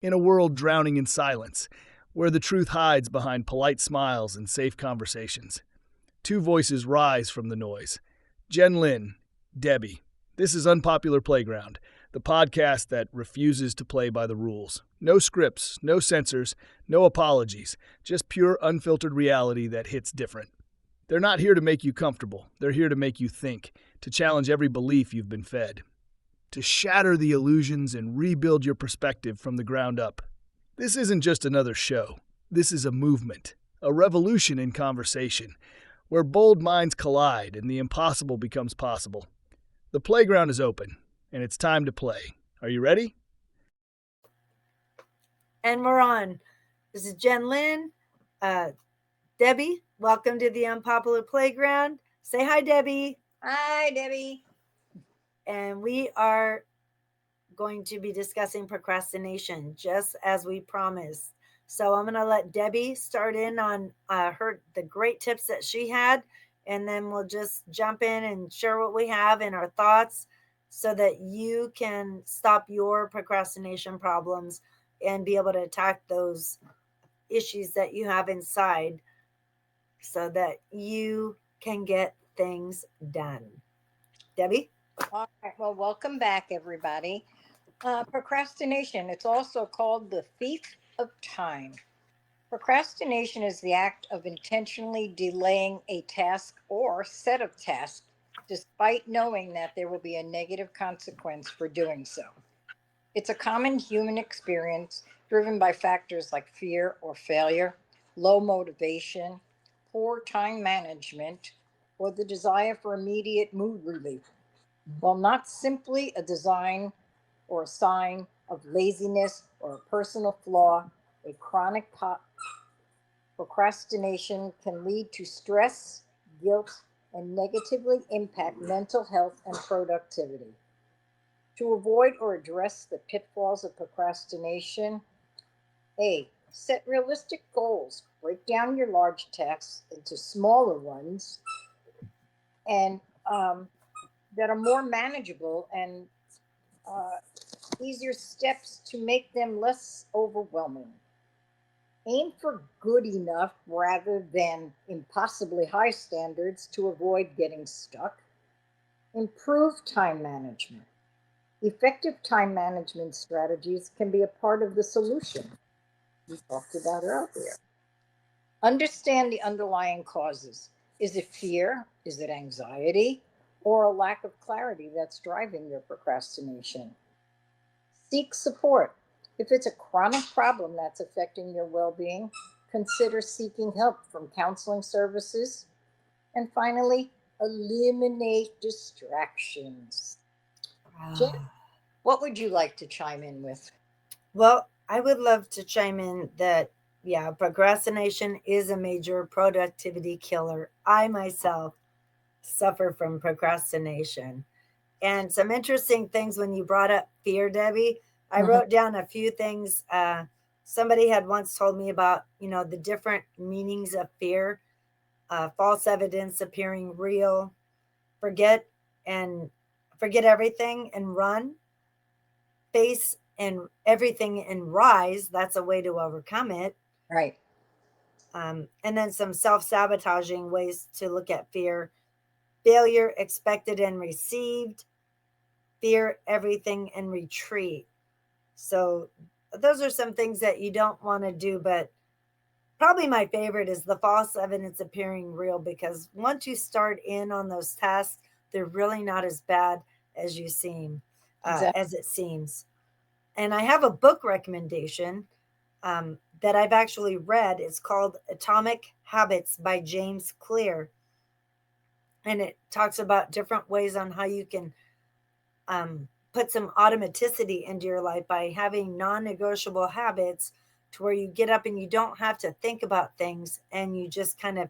In a world drowning in silence, where the truth hides behind polite smiles and safe conversations, two voices rise from the noise. Jenn Lin, Debbie. This is Unpopular Playground, the podcast that refuses to play by the rules. No scripts, no censors, no apologies, just pure unfiltered reality that hits different. They're not here to make you comfortable. They're here to make you think, to challenge every belief you've been fed, to shatter the illusions and rebuild your perspective from the ground up. This isn't just another show. This is a movement, a revolution in conversation, where bold minds collide and the impossible becomes possible. The playground is open, and it's time to play. Are you ready? And we're on. This is Jenn Lin. Debbie, welcome to the Unpopular Playground. Say hi, Debbie. Hi, Debbie. And we are going to be discussing procrastination, just as we promised. So I'm going to let Debbie start in on the great tips that she had, and then we'll just jump in and share what we have and our thoughts so that you can stop your procrastination problems and be able to attack those issues that you have inside so that you can get things done. Debbie? All right. Well, welcome back, everybody. Procrastination, it's also called the thief of time. Procrastination is the act of intentionally delaying a task or set of tasks despite knowing that there will be a negative consequence for doing so. It's a common human experience driven by factors like fear or failure, low motivation, poor time management, or the desire for immediate mood relief. While not simply a design or a sign of laziness or a personal flaw, a chronic procrastination can lead to stress, guilt, and negatively impact mental health and productivity. To avoid or address the pitfalls of procrastination, A, set realistic goals. Break down your large tasks into smaller ones and that are more manageable and easier steps to make them less overwhelming. Aim for good enough rather than impossibly high standards to avoid getting stuck. Improve time management. Effective time management strategies can be a part of the solution we talked about earlier. Understand the underlying causes. Is it fear? Is it anxiety? Or a lack of clarity that's driving your procrastination? Seek support. If it's a chronic problem that's affecting your well being, consider seeking help from counseling services. And finally, eliminate distractions. Jen, what would you like to chime in with? Well, I would love to chime in that, yeah, procrastination is a major productivity killer. I myself suffer from procrastination. And some interesting things when you brought up fear, Debbie. I Mhm. wrote down a few things. Somebody had once told me about, the different meanings of fear, false evidence appearing real, forget and forget everything and run, face and everything and rise. That's a way to overcome it. Right. And then some self sabotaging ways to look at fear: failure expected and received, fear everything and retreat. So, those are some things that you don't want to do. But probably my favorite is the false evidence appearing real, because once you start in on those tasks, they're really not as bad as Exactly. as it seems. And I have a book recommendation that I've actually read. It's called Atomic Habits by James Clear. And it talks about different ways on how you can put some automaticity into your life by having non negotiable habits to where you get up and you don't have to think about things, and you just kind of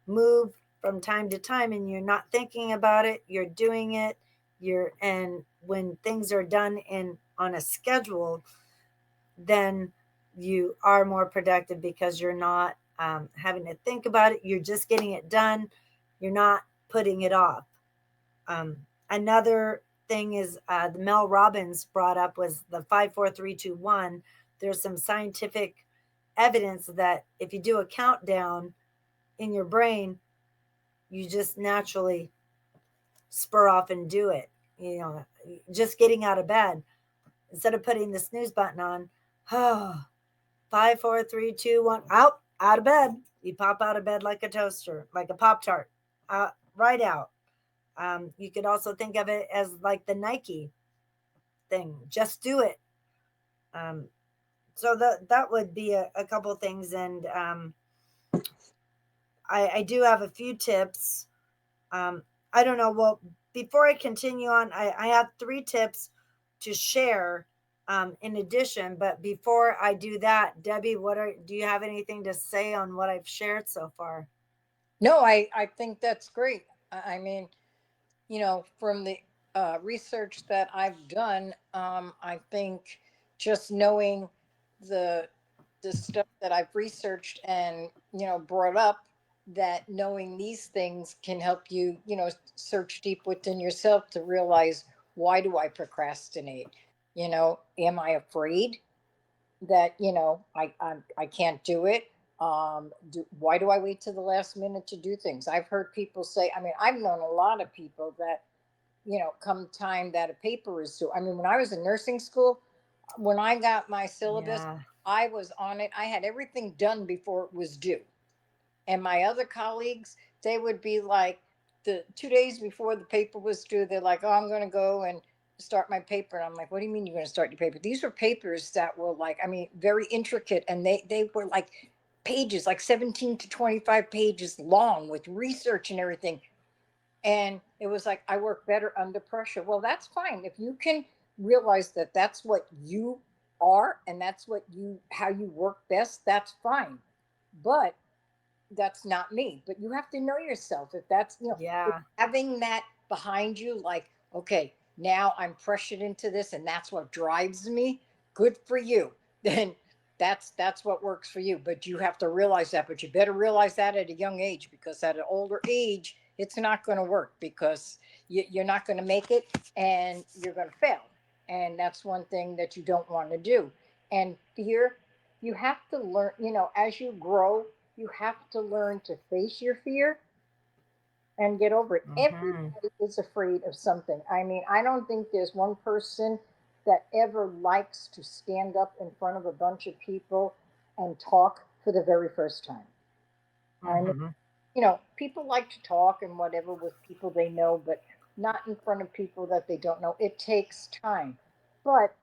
move from time to time, and you're not thinking about it, you're doing it. And when things are done in on a schedule, then you are more productive because you're not having to think about it. You're just getting it done. You're not putting it off. Another thing is the Mel Robbins brought up was the 5 4 3 2 1. there's some scientific evidence that if you do a countdown in your brain, you just naturally spur off and do it. Just getting out of bed, instead of putting the snooze button on, 5, 4, 3, 2, 1, out of bed. You pop out of bed like a toaster, like a Pop-Tart, right out. You could also think of it as like the Nike thing. Just do it. So that would be a couple things. And I do have a few tips. I don't know. Well, before I continue on, I have 3 tips to share in addition. But before I do that, Debbie, do you have anything to say on what I've shared so far? No, I think that's great. I mean, from the research that I've done, I think just knowing the stuff that I've researched and brought up, that knowing these things can help you, search deep within yourself to realize, why do I procrastinate? Am I afraid that I can't do it? Why do I wait to the last minute to do things? I've heard people say, I mean, I've known a lot of people that, come time that a paper is due. I mean, when I was in nursing school, when I got my syllabus, Yeah. I was on it. I had everything done before it was due. And my other colleagues, they would be like, the 2 days before the paper was due, they're like, oh, I'm going to go and start my paper. And I'm like, what do you mean you're going to start your paper? These were papers that were like, I mean, very intricate. And they were like pages, like 17 to 25 pages long with research and everything. And it was like, I work better under pressure. Well, that's fine. If you can realize that that's what you are and that's how you work best, that's fine. But that's not me. But you have to know yourself. If that's, Yeah. having that behind you, like, okay, now I'm pressured into this and that's what drives me, good for you. Then that's what works for you. But you have to realize that. But you better realize that at a young age, because at an older age, it's not going to work, because you're not going to make it and you're going to fail. And that's one thing that you don't want to do. And fear, you have to learn, as you grow, you have to learn to face your fear and get over it. Mm-hmm. Everybody is afraid of something. I mean, I don't think there's one person that ever likes to stand up in front of a bunch of people and talk for the very first time. I mean, Mm-hmm. people like to talk and whatever with people they know, but not in front of people that they don't know. It takes time. But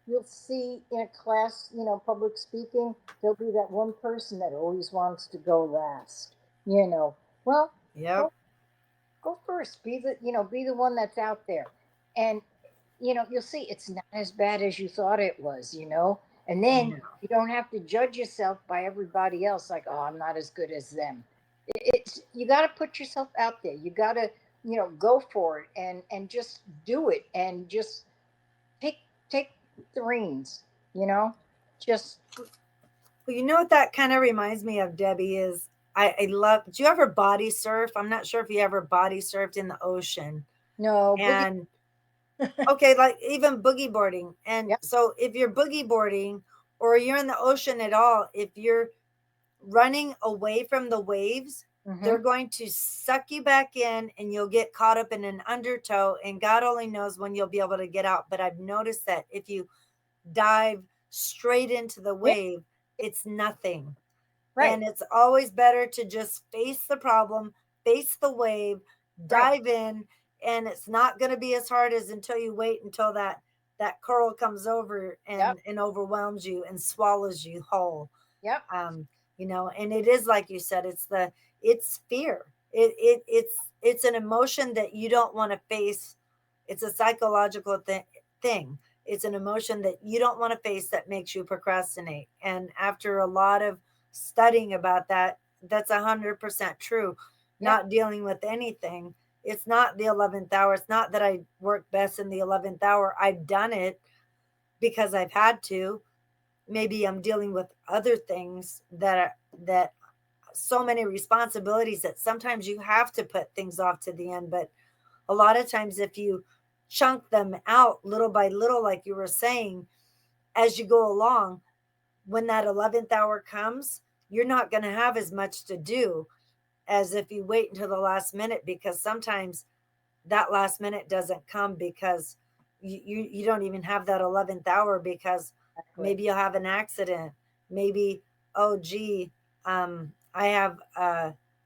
you'll see in a class, public speaking, there'll be that one person that always wants to go last. Well, Yep. go go first. Be the one that's out there. And you'll see it's not as bad as you thought it was, and then No. you don't have to judge yourself by everybody else, like, oh, I'm not as good as them. It's You got to put yourself out there. You got to, go for it and just do it, and just take take the reins, just Well, you know what that kind of reminds me of, Debbie, is I love, do you ever body surf? I'm not sure if you ever body surfed in the ocean. no boogie. And okay, like even boogie boarding. And Yep. so if you're boogie boarding or you're in the ocean at all, if you're running away from the waves, Mm-hmm. they're going to suck you back in and you'll get caught up in an undertow. And God only knows when you'll be able to get out. But I've noticed that if you dive straight into the Yeah. wave, it's nothing. Right. And it's always better to just face the problem, face the wave, Right. dive in, and it's not going to be as hard as until you wait until that coral comes over Yep. and overwhelms you and swallows you whole. Yep. And it is like you said, it's fear. It's an emotion that you don't want to face. It's a psychological thing. It's an emotion that you don't want to face that makes you procrastinate. And after a lot of studying about that, that's 100% true. Yep. Not dealing with anything. It's not the 11th hour. It's not that I work best in the 11th hour. I've done it because I've had to. Maybe I'm dealing with other things that so many responsibilities that sometimes you have to put things off to the end. But a lot of times, if you chunk them out little by little, like you were saying, as you go along, when that 11th hour comes, you're not going to have as much to do as if you wait until the last minute, because sometimes that last minute doesn't come because you don't even have that 11th hour, because maybe you'll have an accident. Maybe, oh, gee, I have,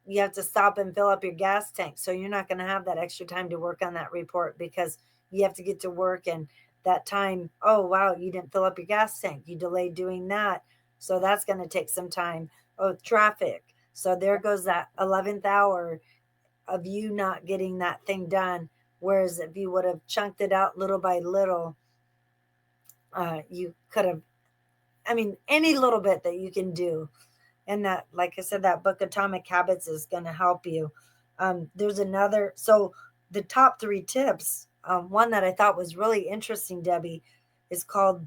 you have to stop and fill up your gas tank. So you're not going to have that extra time to work on that report because you have to get to work. And that time, oh, wow, you didn't fill up your gas tank. You delayed doing that. So that's going to take some time. Oh, traffic. So there goes that 11th hour of you not getting that thing done. Whereas if you would have chunked it out little by little, you could have, I mean, any little bit that you can do. And that, like I said, that book Atomic Habits is going to help you. There's another, so the top 3 tips, one that I thought was really interesting, Debbie, is called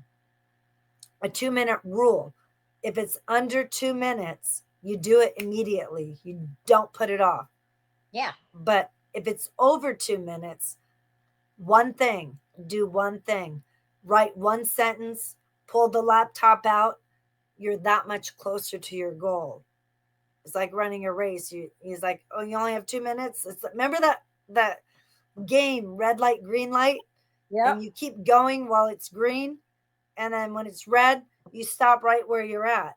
a 2-minute rule. If it's under 2 minutes, you do it immediately. You don't put it off. Yeah. But if it's over 2 minutes, one thing, do one thing, write one sentence, pull the laptop out, you're that much closer to your goal. It's like running a race. He's like, oh, you only have 2 minutes. It's remember that game, red light, green light, Yeah. and you keep going while it's green, and then when it's red, you stop right where you're at.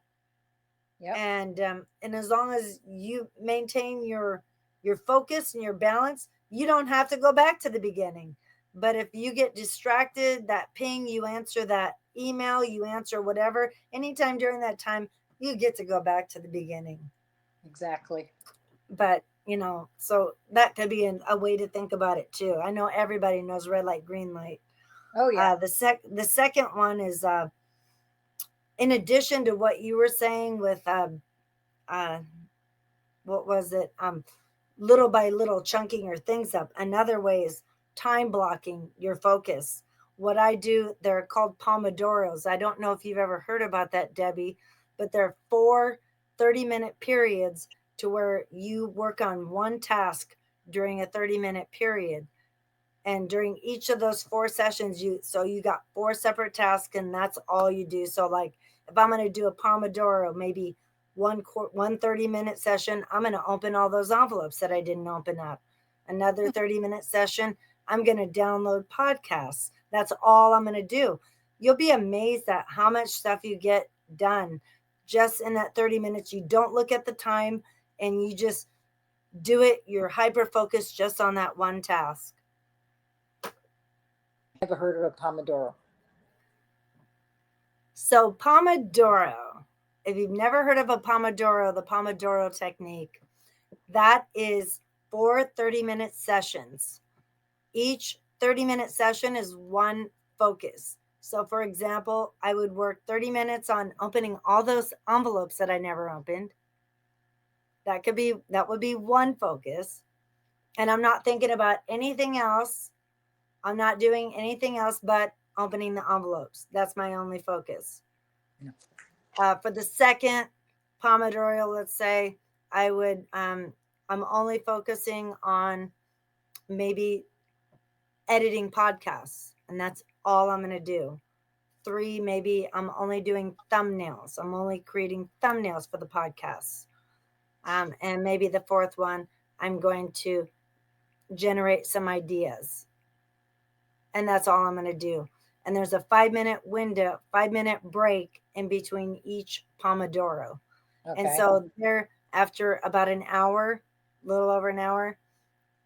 Yep. And as long as you maintain your focus and your balance, you don't have to go back to the beginning. But if you get distracted, that ping, you answer that email, you answer whatever, anytime during that time, you get to go back to the beginning. Exactly. But, so that could be a way to think about it too. I know everybody knows red light, green light. Oh, yeah. The second one is, in addition to what you were saying with, what was it? Little by little chunking your things up. Another way is time blocking your focus. What I do, they're called Pomodoros. I don't know if you've ever heard about that, Debbie, but they're 4 30-minute periods to where you work on one task during a 30-minute period. And during each of those 4 sessions, you got 4 separate tasks, and that's all you do. So like if I'm going to do a Pomodoro, maybe one 30-minute session, I'm going to open all those envelopes that I didn't open up. Another 30-minute session, I'm going to download podcasts. That's all I'm going to do. You'll be amazed at how much stuff you get done just in that 30 minutes. You don't look at the time, and you just do it. You're hyper focused just on that one task. Never heard of a Pomodoro. So Pomodoro, if you've never heard of a Pomodoro, the Pomodoro technique, that is 4 30-minute sessions. Each 30-minute session is one focus. So for example, I would work 30 minutes on opening all those envelopes that I never opened. That would be one focus. And I'm not thinking about anything else. I'm not doing anything else but opening the envelopes. That's my only focus. For the second Pomodoro, let's say, I'm only focusing on maybe editing podcasts, and that's all I'm going to do. 3, maybe I'm only doing thumbnails. I'm only creating thumbnails for the podcasts. And maybe the 4th one, I'm going to generate some ideas. And that's all I'm going to do. And there's a 5-minute window, 5-minute break in between each Pomodoro. Okay. And so there, after about an hour, a little over an hour,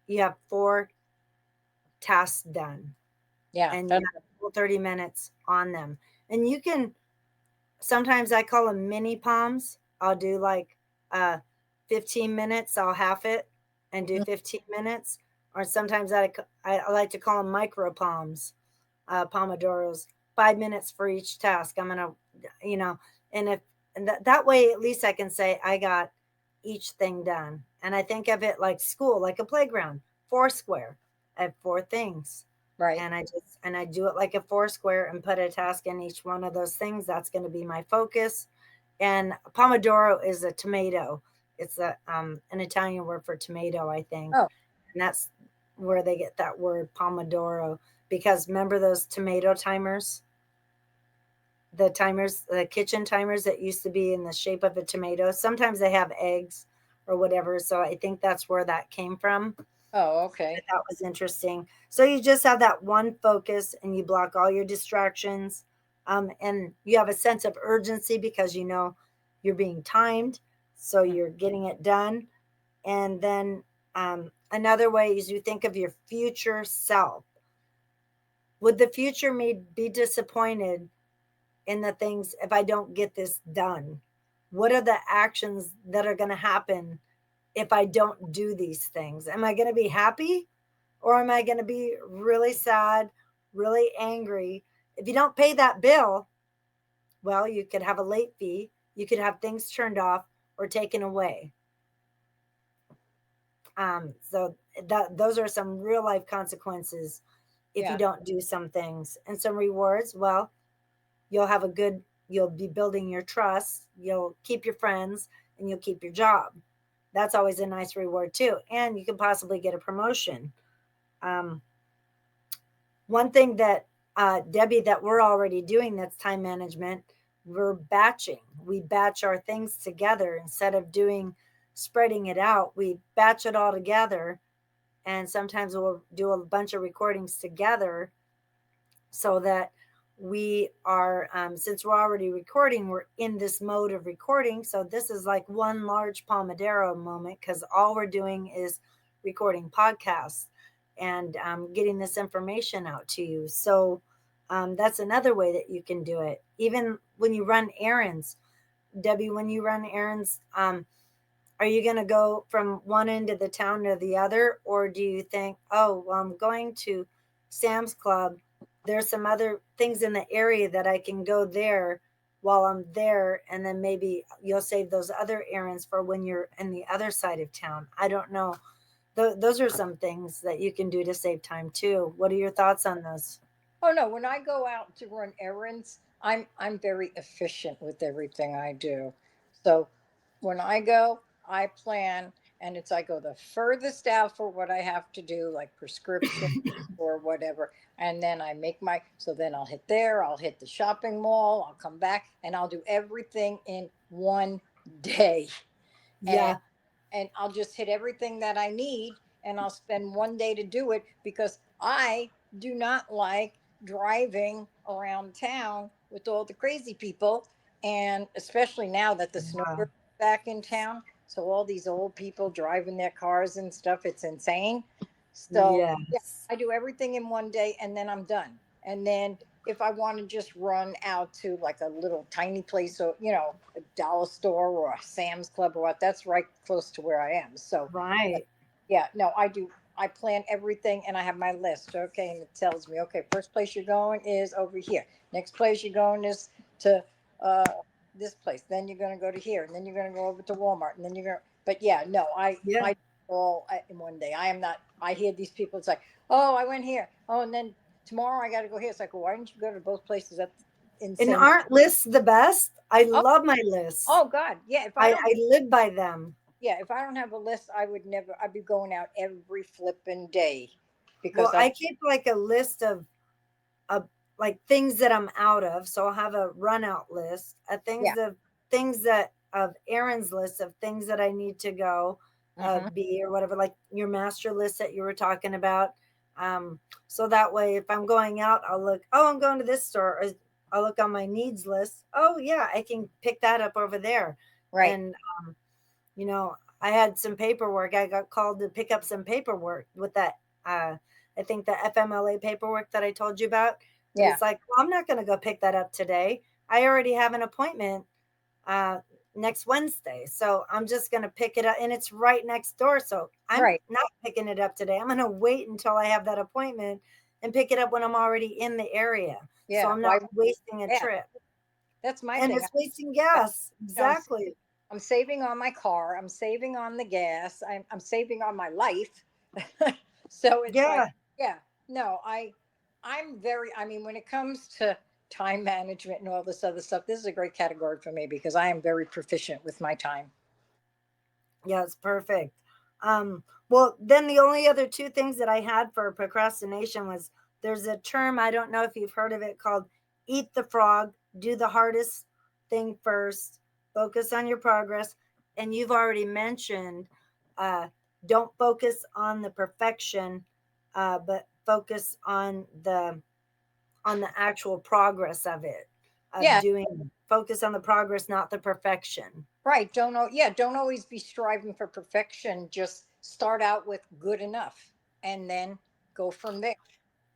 you have 4 tasks done. Yeah. And you have 30 minutes on them. And you can, sometimes I call them mini Poms. I'll do like 15 minutes, I'll half it and do 15 minutes. Or sometimes I like to call them micro Poms, Pomodoros, 5 minutes for each task. I'm going to, and that way, at least I can say I got each thing done. And I think of it like school, like a playground, 4 square. I have 4 things. Right. And I do it like a 4 square and put a task in each one of those things. That's going to be my focus. And Pomodoro is a tomato. It's an Italian word for tomato, I think. Oh. And that's where they get that word Pomodoro, because remember those tomato timers? the timers, the kitchen timers that used to be in the shape of a tomato. Sometimes they have eggs or whatever. So I think that's where that came from. Oh, okay. That was interesting. So you just have that one focus and you block all your distractions. And you have a sense of urgency because you know you're being timed. So Mm. you're getting it done. And then another way is you think of your future self. Would the future me be disappointed in the things if I don't get this done? What are the actions that are going to happen if I don't do these things? Am I going to be happy or am I going to be really sad, really angry? If you don't pay that bill, well, you could have a late fee, you could have things turned off or taken away. So those are some real life consequences if you Yeah. don't do some things. And some rewards, well, you'll have a good, you'll be building your trust, you'll keep your friends, and you'll keep your job. That's always a nice reward too. And you can possibly get a promotion. Um, One thing that Debbie, that we're already doing that's time management, we're batching. We batch our things together instead of doing spreading it out. We batch it all together, and sometimes we'll do a bunch of recordings together so that we are since we're already recording, we're in this mode of recording. So this is like one large Pomodoro moment because all we're doing is recording podcasts and getting this information out to you. So that's another way that you can do it. Even when you run errands, Debbie, when you run errands, are you going to go from one end of the town to the other? Or do you think, oh, well, I'm going to Sam's Club. There's some other things in the area that I can go there while I'm there. And then maybe you'll save those other errands for when you're in the other side of town. I don't know. Those are some things that you can do to save time too. What are your thoughts on those? Oh no, when I go out to run errands, I'm very efficient with everything I do. So when I go, I plan, and it's I go the furthest out for what I have to do, like prescription or whatever, and then I make my, so then I'll hit there, I'll hit the shopping mall, I'll come back, and I'll do everything in one day. And Yeah. I'll just hit everything that I need, and I'll spend one day to do it because I do not like driving around town with all the crazy people, and especially now that the snowbirds Yeah. are back in town. So all these old people driving their cars and stuff, it's insane. So yeah, Yes. I do everything in one day and then I'm done. And then if I want to just run out to like a little tiny place or a dollar store or a Sam's Club or what, that's right close to where I am. So Right. yeah, no, I do. I plan everything and I have my list. Okay, and it tells me, okay, first place you're going is over here. Next place you're going is to uh, this place. Then you're going to go to here, and then you're going to go over to Walmart, and then you're going. to But yeah, no, Yeah. I do all in one day. I am not. I hear these people. It's like, oh, I went here. Oh, and then tomorrow I got to go here. It's like, well, why didn't you go to both places at And insane? aren't lists the best? I Oh, love my lists. oh God, yeah. If I don't I live by them. Yeah, if I don't have a list, I would never. I'd be going out every flipping day Well, because I keep like a list of like things that I'm out of. So I'll have a run out list, a yeah. things that of errands list of things that I need to go Hmm. be or whatever, like your master list that you were talking about. So that way, if I'm going out, I'll look. Oh, I'm going to this store. Or I'll look on my needs list. Oh yeah, I can pick that up over there, Right. and you know, I had some paperwork. I got called to pick up some paperwork with that. I think the FMLA paperwork that I told you about. But Yeah. it's like, well, I'm not going to go pick that up today. I already have an appointment uh, next Wednesday. So I'm just going to pick it up. And it's right next door. So I'm Right. not picking it up today. I'm going to wait until I have that appointment and pick it up when I'm already in the area. So Yeah. I'm not Why? wasting a Yeah. trip. That's my And thing. it's wasting I, gas. I'm Exactly. I'm saving on my car. I'm saving on the gas. I'm saving on my life. So it's like, Yeah. yeah. No, I'm very. I mean, when it comes to time management and all this other stuff, this is a great category for me because I am very proficient with my time. Yeah, it's perfect. Well, then the only other two things that I had for procrastination was there's a term, I don't know if you've heard of it, called eat the frog, do the hardest thing first, focus on your progress. And you've already mentioned, don't focus on the perfection, but focus on the actual progress of it, of Yeah. focus on the progress, not the perfection. Right. Don't always be striving for perfection. Just start out with good enough and then go from there.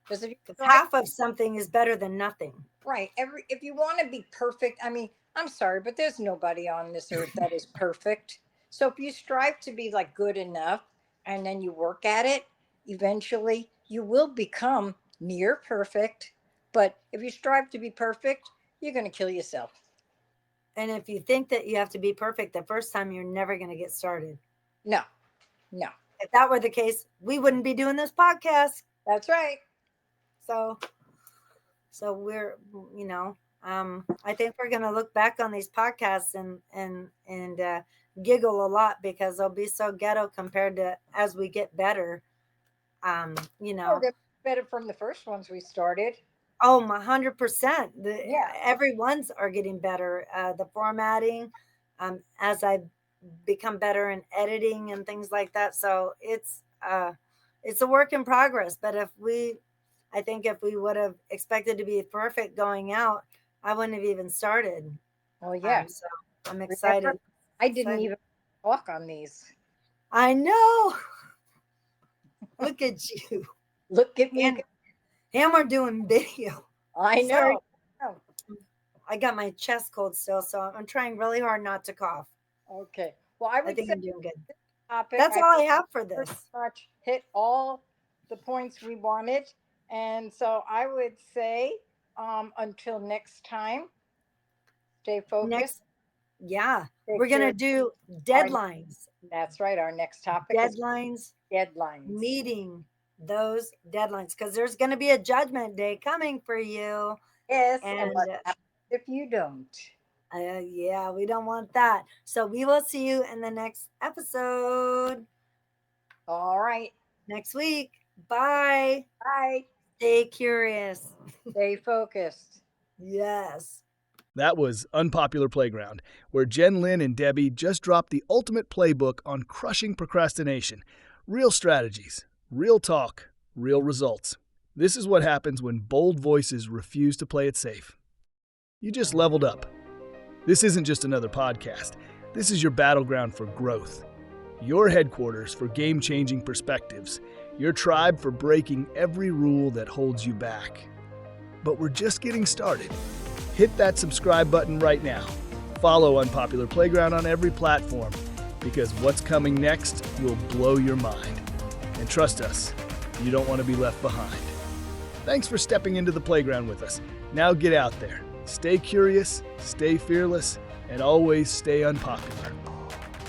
Because if you Because strive, half of something is better than nothing. right, if you want to be perfect, I mean, I'm sorry, but there's nobody on this earth that is perfect. So if you strive to be like good enough and then you work at it, eventually you will become near perfect. But if you strive to be perfect, you're going to kill yourself. And if you think that you have to be perfect the first time, you're never going to get started. No. If that were the case, we wouldn't be doing this podcast. That's right. So we're, I think we're going to look back on these podcasts and giggle a lot, because they'll be so ghetto compared to as we get better. Oh, they're better from the first ones we started. Oh, 100%. Yeah. Everyone's are getting better. The formatting, as I become better in editing and things like that. So it's a work in progress. But I think if we would have expected to be perfect going out, I wouldn't have even started. Oh yeah. So I'm excited. Remember, I didn't even talk on these. I know. Look at you. Look at me. And we're doing video. I know. Sorry. I got my chest cold still, so I'm trying really hard not to cough. Okay. Well, I think I'm doing good. Topic, that's all I have for this. Pretty much hit all the points we wanted. And so I would say until next time, stay focused. We're going to do deadlines. That's right. Our next topic deadlines. Is deadlines. Meeting those deadlines, because there's going to be a judgment day coming for you. Yes. And what happens if you don't? We don't want that. So we will see you in the next episode. All right. Next week. Bye. Bye. Stay curious. Stay focused. Yes. That was Unpopular Playground, where Jenn Lin and Debbie just dropped the ultimate playbook on crushing procrastination. Real strategies, real talk, real results. This is what happens when bold voices refuse to play it safe. You just leveled up. This isn't just another podcast. This is your battleground for growth. Your headquarters for game-changing perspectives. Your tribe for breaking every rule that holds you back. But we're just getting started. Hit that subscribe button right now. Follow Unpopular Playground on every platform, because what's coming next will blow your mind. And trust us, you don't want to be left behind. Thanks for stepping into the playground with us. Now get out there. Stay curious, stay fearless, and always stay unpopular.